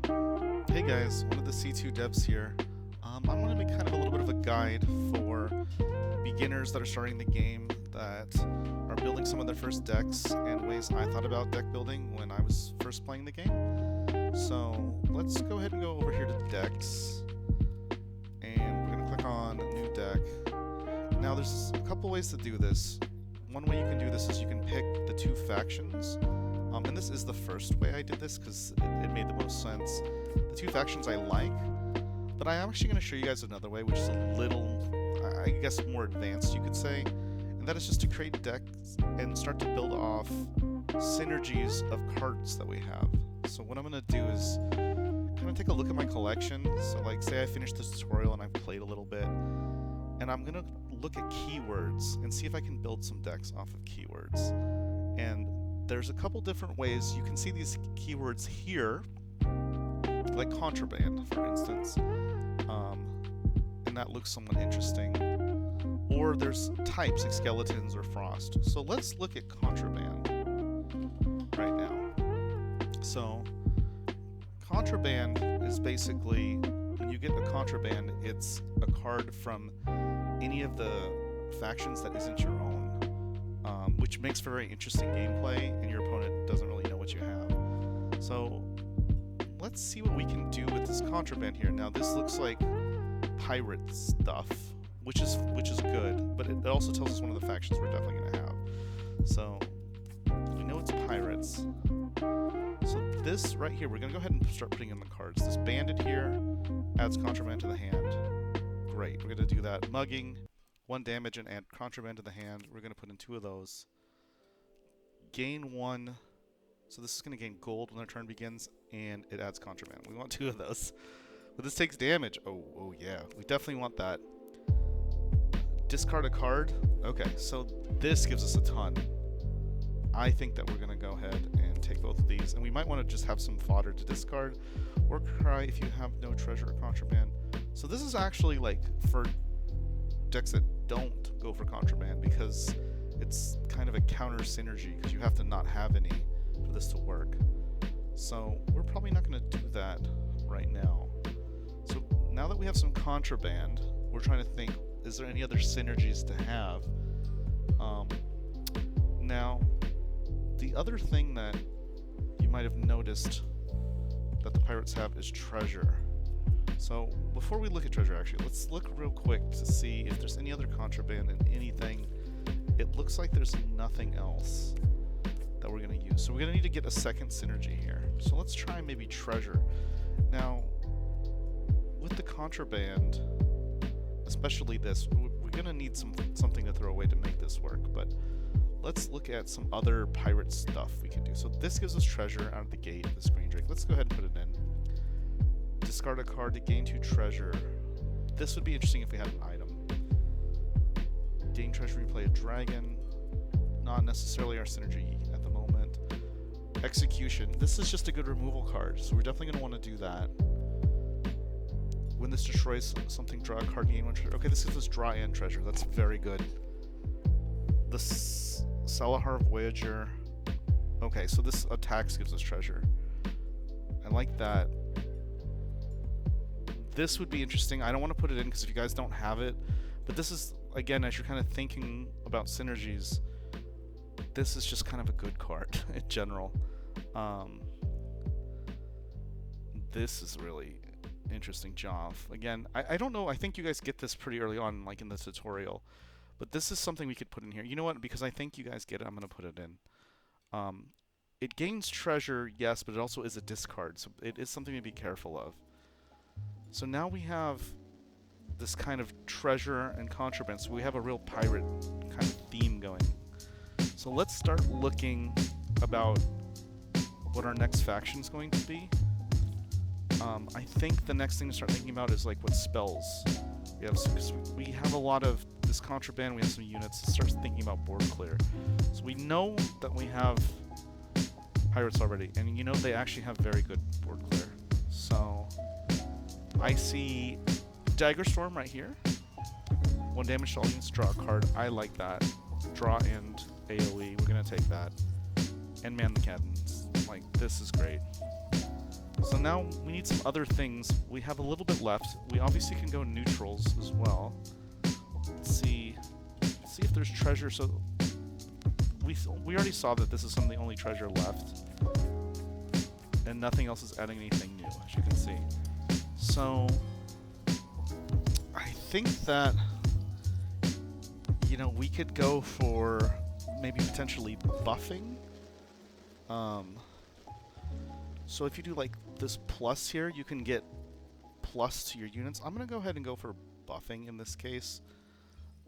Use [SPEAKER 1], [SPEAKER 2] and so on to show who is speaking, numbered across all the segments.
[SPEAKER 1] Hey guys, one of the C2 devs here. I'm going to be kind of a little bit of a guide for beginners that are starting the game that are building some of their first decks and ways I thought about deck building when I was first playing the game. So let's go ahead and go over here to decks, and we're going to click on new deck. Now there's a couple ways to do this. One way you can do this is you can pick the two factions. And this is the first way I did this because it made the most sense. The two factions I like, but I am actually going to show you guys another way, which is a little, I guess, more advanced, you could say. And that is just to create decks and start to build off synergies of cards that we have. So what I'm going to do is kind of take a look at my collection. So like, say I finished this tutorial and I've played a little bit, and I'm going to look at keywords and see if I can build some decks off of keywords. And there's a couple different ways. You can see these keywords here, like contraband, for instance, and that looks somewhat interesting. Or there's types like skeletons or frost. So let's look at contraband right now. So contraband is basically, when you get a contraband, it's a card from any of the factions that isn't your own. Which makes for very interesting gameplay, and your opponent doesn't really know what you have. So let's see what we can do with this contraband here. Now this looks like pirate stuff, which is good, but it also tells us one of the factions we're definitely going to have. So we know it's pirates. So this right here, we're going to go ahead and start putting in the cards. This bandit here adds contraband to the hand. Great, we're going to do that. Mugging, 1 damage and add contraband to the hand. We're going to put in 2 of those. Gain 1. So this is going to gain gold when our turn begins, and it adds contraband. We want 2 of those. But this takes damage. Oh yeah. We definitely want that. Discard a card. Okay, so this gives us a ton. I think that we're going to go ahead and take both of these. And we might want to just have some fodder to discard. Or cry if you have no treasure or contraband. So this is actually like for decks that don't go for contraband, because it's kind of a counter synergy because you have to not have any for this to work. So we're probably not going to do that right now. So now that we have some contraband, we're trying to think, is there any other synergies to have? Now, the other thing that you might have noticed that the pirates have is treasure. So before we look at treasure, actually, let's look real quick to see if there's any other contraband in anything. It looks like there's nothing else that we're going to use. So we're going to need to get a second synergy here. So let's try maybe treasure. Now, with the contraband, especially this, we're going to need something to throw away to make this work. But let's look at some other pirate stuff we can do. So this gives us treasure out of the gate, this green drake. Let's go ahead and put it in. Discard a card to gain 2 treasure. This would be interesting if we had an item. Gain treasure when you play a dragon. Not necessarily our synergy at the moment. Execution. This is just a good removal card, so we're definitely going to want to do that. When this destroys something, draw a card, gain 1 treasure. Okay, this gives us draw and treasure. That's very good. The Salahar Voyager. Okay, so this attacks gives us treasure. I like that. This would be interesting. I don't want to put it in because if you guys don't have it, but this is, again, as you're kind of thinking about synergies, this is just kind of a good card in general. This is really interesting. Joff. Again, I don't know. I think you guys get this pretty early on, like in the tutorial, but this is something we could put in here. You know what? Because I think you guys get it, I'm going to put it in. It gains treasure, yes, but it also is a discard, so it is something to be careful of. So now we have this kind of treasure and contraband, so we have a real pirate kind of theme going. So let's start looking about what our next faction is going to be. I think the next thing to start thinking about is like what spells we have. So we have a lot of this contraband, we have some units. Let's start thinking about board clear. So we know that we have pirates already, and you know they actually have very good board clear. So I see Dagger Storm right here. 1 damage to all units, draw a card. I like that. Draw and AoE. We're going to take that. And man the cannons. Like, this is great. So now we need some other things. We have a little bit left. We obviously can go neutrals as well. Let's see if there's treasure. So we already saw that this is some of the only treasure left, and nothing else is adding anything new, as you can see. So I think that, you know, we could go for maybe potentially buffing. So if you do like this plus here, you can get plus to your units. I'm gonna go ahead and go for buffing in this case.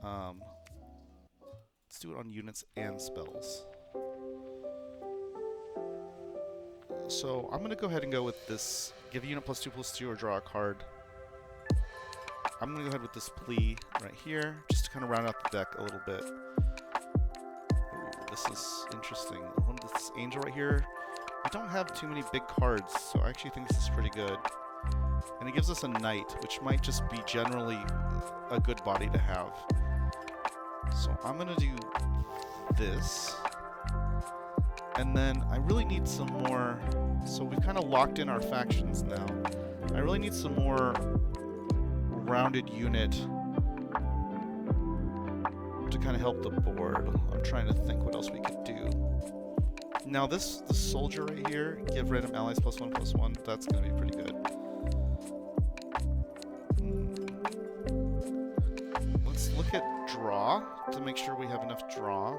[SPEAKER 1] Let's do it on units and spells. So I'm gonna go ahead and go with this, give a unit +2/+2 or draw a card. I'm gonna go ahead with this plea right here, just to kind of round out the deck a little bit. Ooh, this is interesting. This angel right here. We don't have too many big cards, so I actually think this is pretty good. And it gives us a knight, which might just be generally a good body to have. So I'm gonna do this. And then I really need some more, so we've kind of locked in our factions now. I really need some more rounded unit to kind of help the board. I'm trying to think what else we could do. Now the soldier right here, give random allies +1/+1, that's going to be pretty good. Let's look at draw to make sure we have enough draw.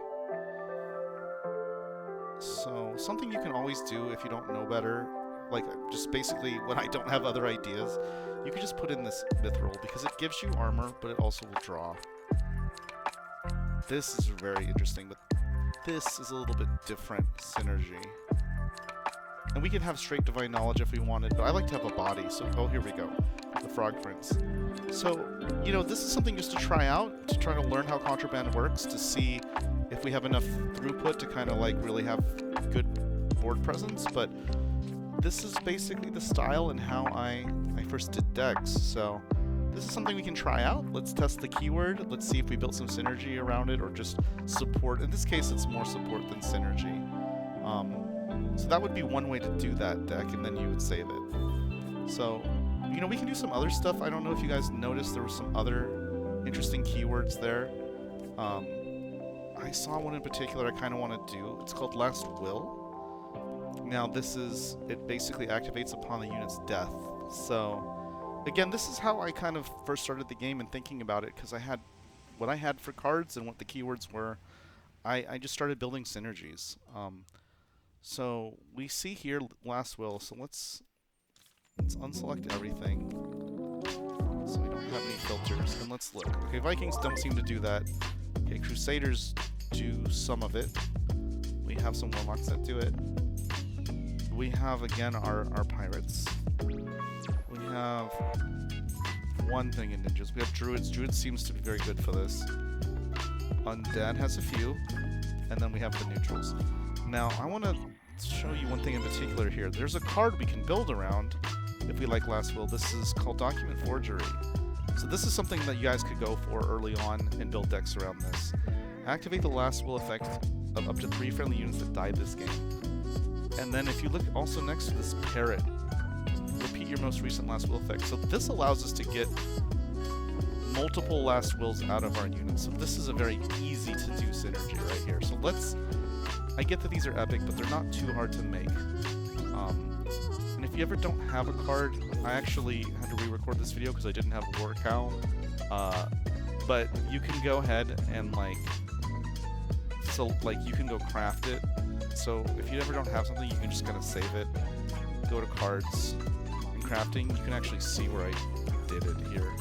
[SPEAKER 1] So something you can always do if you don't know better, like just basically when I don't have other ideas, you can just put in this mithril because it gives you armor, but it also will draw. This is very interesting, but this is a little bit different synergy. And we can have straight divine knowledge if we wanted, but I like to have a body, so oh, here we go. The Frog Prince. So, you know, this is something just to try out, to try to learn how contraband works, to see if we have enough throughput to kind of like really have good board presence, but this is basically the style and how I first did decks, so this is something we can try out. Let's test the keyword, let's see if we built some synergy around it or just support. In this case, it's more support than synergy. So that would be one way to do that deck, and then you would save it. So, you know, we can do some other stuff. I don't know if you guys noticed there were some other interesting keywords there. I saw one in particular I kind of want to do. It's called Last Will. Now it basically activates upon the unit's death. So, again, this is how I kind of first started the game and thinking about it, because I had what I had for cards and what the keywords were. I just started building synergies. So we see here Last Will, so let's unselect everything so we don't have any filters, and let's look. Okay, Vikings don't seem to do that. Okay, Crusaders do some of it. We have some Warlocks that do it. We have, again, our pirates. We have one thing in ninjas. We have Druids. Druids seems to be very good for this. Undead has a few, and then we have the neutrals. Now, I want to show you one thing in particular here. There's a card we can build around if we like Last Will. This is called Document Forgery. So this is something that you guys could go for early on and build decks around this. Activate the Last Will effect of up to 3 friendly units that died this game. And then if you look also next to this parrot, repeat your most recent Last Will effect. So this allows us to get multiple Last Wills out of our units. So this is a very easy to do synergy right here. So I get that these are epic, but they're not too hard to make. And if you ever don't have a card, I actually had to re-record this video because I didn't have a War Cow. But you can go ahead and you can go craft it. So if you ever don't have something, you can just kind of save it, go to cards, and crafting. You can actually see where I did it here.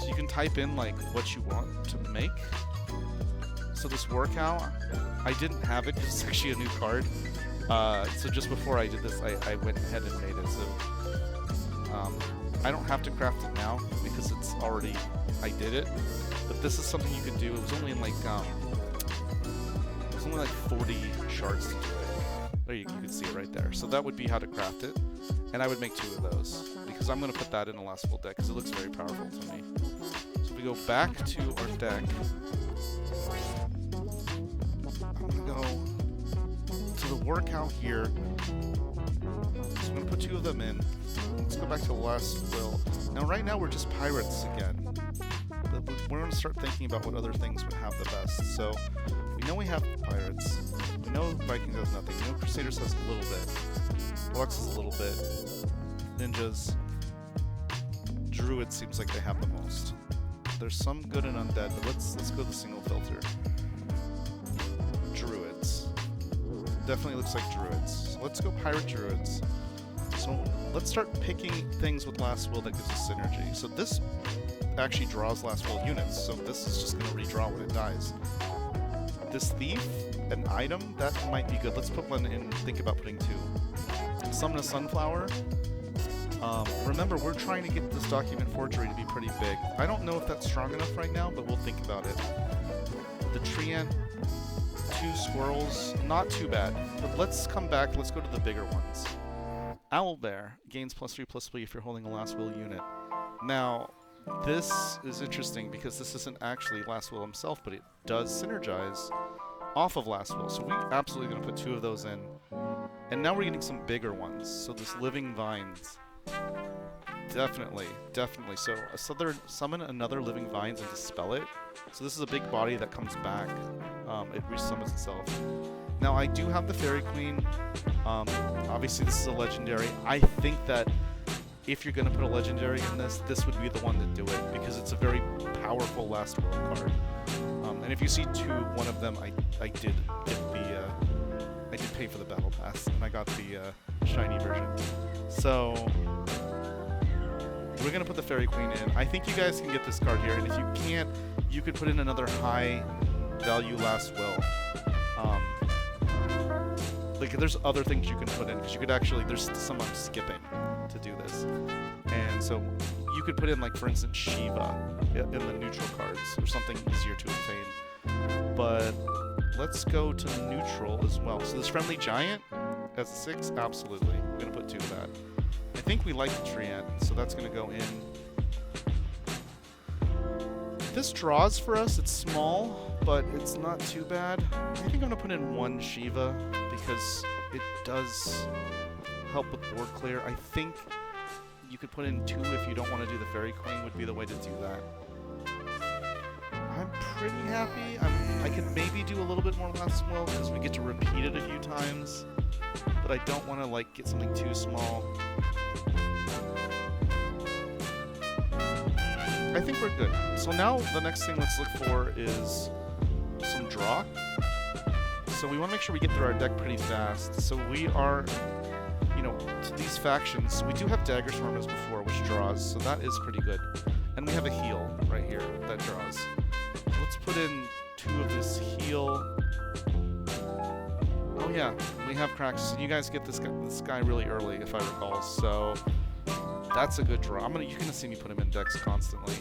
[SPEAKER 1] So you can type in what you want to make. So this War Cow, I didn't have it because it's actually a new card. So just before I did this, I went ahead and made it. So I don't have to craft it now because it's already, I did it. But this is something you could do. It was only in 40 shards to do it. There you can see it right there. So that would be how to craft it. And I would make 2 of those because I'm going to put that in a Last Will deck because it looks very powerful to me. So if we go back to our deck, I'm going to go to the workout here, so I'm going to put 2 of them in. Let's go back to the last will. Now, right now, we're just pirates again. But we're going to start thinking about what other things would have the best. So, we know we have pirates. We know Vikings has nothing. We know Crusaders has a little bit. Warlocks has a little bit. Ninjas. Druids seems like they have the most. There's some good in undead, but let's go to the single filter. Druids. Definitely looks like Druids. So let's go pirate Druids. So let's start picking things with last will that gives us synergy. So this actually draws last will units, so this is just going to redraw when it dies. This thief, an item, that might be good. Let's put one in, think about putting 2. Summon a sunflower. Remember, we're trying to get this document forgery to be pretty big. I don't know if that's strong enough right now, but we'll think about it. The tree ant, 2 squirrels, not too bad. But let's come back, let's go to the bigger ones. Owlbear gains +3/+3 if you're holding a last will unit. Now, this is interesting because this isn't actually last will himself, but it does synergize off of last will. So we're absolutely going to put 2 of those in. And now we're getting some bigger ones. So this living vines. Definitely. So summon another living vines and dispel it. So this is a big body that comes back. It resummons itself. Now I do have the Fairy Queen. Obviously this is a legendary. I think that if you're going to put a legendary in this, this would be the one to do it because it's a very powerful last will card. And if you see 2, one of them I did get the I did pay for the battle pass and I got the shiny version. So we're going to put the Fairy Queen in. I think you guys can get this card here, and if you can't, you could put in another high value last will. Like there's other things you can put in, because you could actually, there's some I'm skipping to do this. And so you could put in, like, for instance, Shiva in the neutral cards, or something easier to obtain. But let's go to neutral as well. So this Friendly Giant as a 6, absolutely. We're going to put 2 of that. I think we like the tree ant, so that's going to go in. This draws for us. It's small, but it's not too bad. I think I'm going to put in 1 Shiva because it does help with board clear. I think you could put in 2 if you don't want to do the Fairy Queen would be the way to do that. I'm pretty happy. I could maybe do a little bit more last will because we get to repeat it a few times, but I don't want to, like, get something too small. I think we're good. So now the next thing let's look for is some draw. So we want to make sure we get through our deck pretty fast. So we are, you know, to these factions, we do have Dagger Swarmers before, which draws, so that is pretty good. And we have a heal right here that draws. Let's put in 2 of this heal. Oh yeah, we have cracks. You guys get this guy really early, if I recall, so that's a good draw. You're gonna see me put him in decks constantly.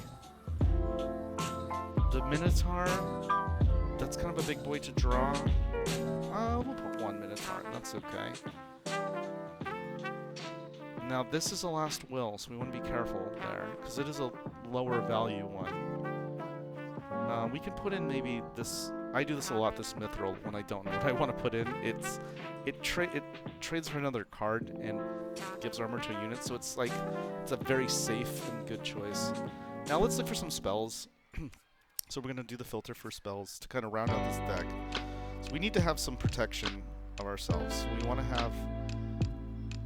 [SPEAKER 1] The Minotaur, that's kind of a big boy to draw. We'll put 1 Minotaur, that's okay. Now this is a last will, so we want to be careful there, because it is a lower value one. We can put in maybe this. I do this a lot, this Mithril, when I don't know what I want to put in. It trades for another card and gives armor to a unit, so it's a very safe and good choice. Now let's look for some spells. So we're going to do the filter for spells to kind of round out this deck. So we need to have some protection of ourselves. So we want to have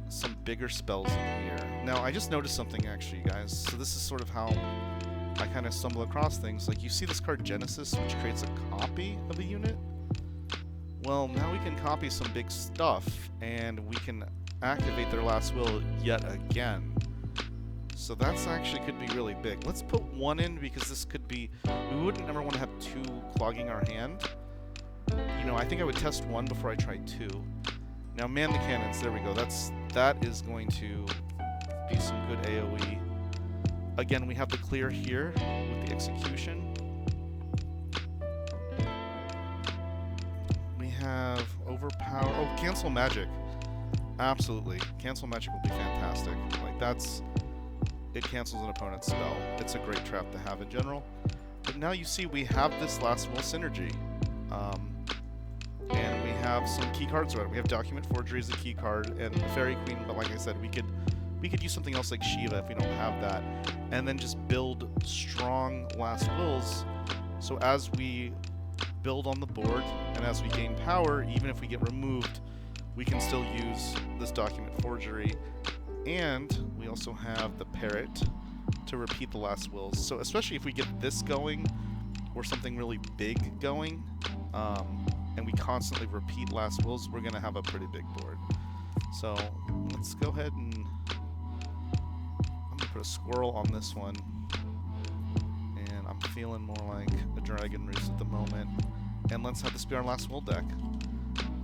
[SPEAKER 1] some bigger spells in here. Now I just noticed something actually, guys. So this is sort of how I kind of stumble across things. Like, you see this card Genesis, which creates a copy of a unit. Well, now we can copy some big stuff, and we can activate their last will yet again. So that's actually could be really big. Let's put 1 in, because this could be, we wouldn't ever want to have 2 clogging our hand. You know, I think I would test 1 before I try 2. Now, man the cannons, there we go. That is going to be some good AoE. Again, we have the clear here with the execution. We have overpower. Oh, cancel magic. Absolutely. Cancel magic will be fantastic. Like, it cancels an opponent's spell. It's a great trap to have in general. But now you see we have this last will synergy. And we have some key cards around. We have Document Forgery as a key card, and Fairy Queen, but like I said, we could use something else like Shiva if we don't have that, and then just build strong Last Wills, so as we build on the board, and as we gain power, even if we get removed, we can still use this Document Forgery. And we also have the Parrot to repeat the Last Wills. So especially if we get this going, or something really big going, and we constantly repeat Last Wills, we're going to have a pretty big board. So let's go ahead and I'm going to put a squirrel on this one. And I'm feeling more like a Dragon Roost at the moment. And let's have this be our Last Will deck.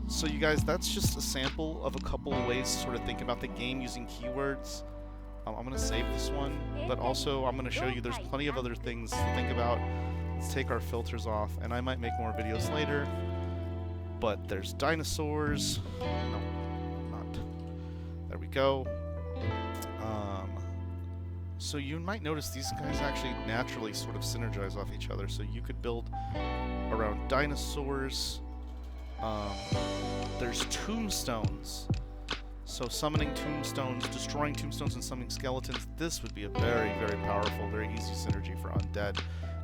[SPEAKER 1] So you guys, that's just a sample of a couple of ways to sort of think about the game using keywords. I'm going to save this one, but also I'm going to show you there's plenty of other things to think about. Let's take our filters off, and I might make more videos later. But there's dinosaurs. No, not. There we go. So you might notice these guys actually naturally sort of synergize off each other. So you could build around dinosaurs. There's tombstones. So summoning tombstones, destroying tombstones, and summoning skeletons. This would be a very, very powerful, very easy synergy for undead.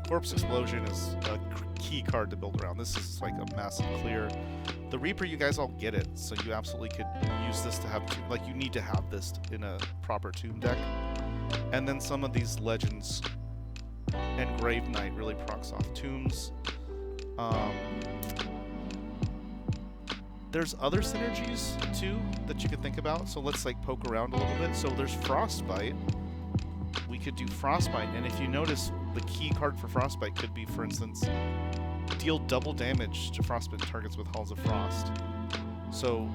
[SPEAKER 1] Corpse Explosion is a key card to build around. This is like a massive clear. The Reaper, you guys all get it, so you absolutely could use this to have, like, you need to have this in a proper tomb deck. And then some of these legends and Grave Knight really procs off tombs. There's other synergies too that you could think about, so let's like poke around a little bit. So there's Frostbite. We could do Frostbite, and if you notice, the key card for Frostbite could be, for instance, deal double damage to frostbite targets with Halls of Frost. So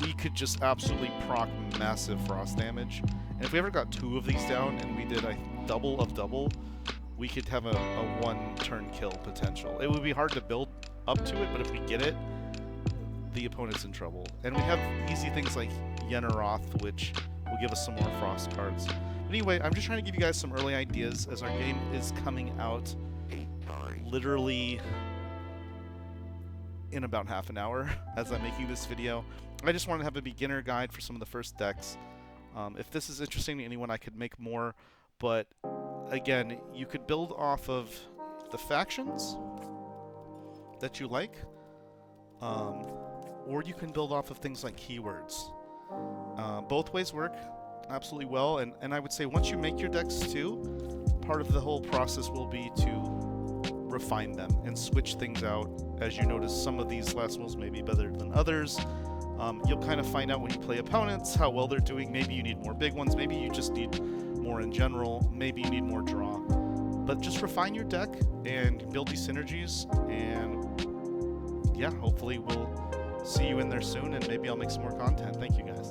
[SPEAKER 1] we could just absolutely proc massive frost damage. And if we ever got 2 of these down and we did a double of double, we could have a 1-turn kill potential. It would be hard to build up to it, but if we get it, the opponent's in trouble. And we have easy things like Yenneroth, which will give us some more frost cards. But anyway, I'm just trying to give you guys some early ideas as our game is coming out literally in about half an hour as I'm making this video. I just wanted to have a beginner guide for some of the first decks. If this is interesting to anyone, I could make more, but again, you could build off of the factions that you like, or you can build off of things like keywords. Both ways work absolutely well, and I would say once you make your decks too, part of the whole process will be to refine them and switch things out. As you notice, some of these last wills may be better than others. You'll kind of find out when you play opponents how well they're doing. Maybe you need more big ones, maybe you just need more in general, maybe you need more draw. But just refine your deck and build these synergies, and yeah, hopefully we'll see you in there soon, and maybe I'll make some more content. Thank you guys.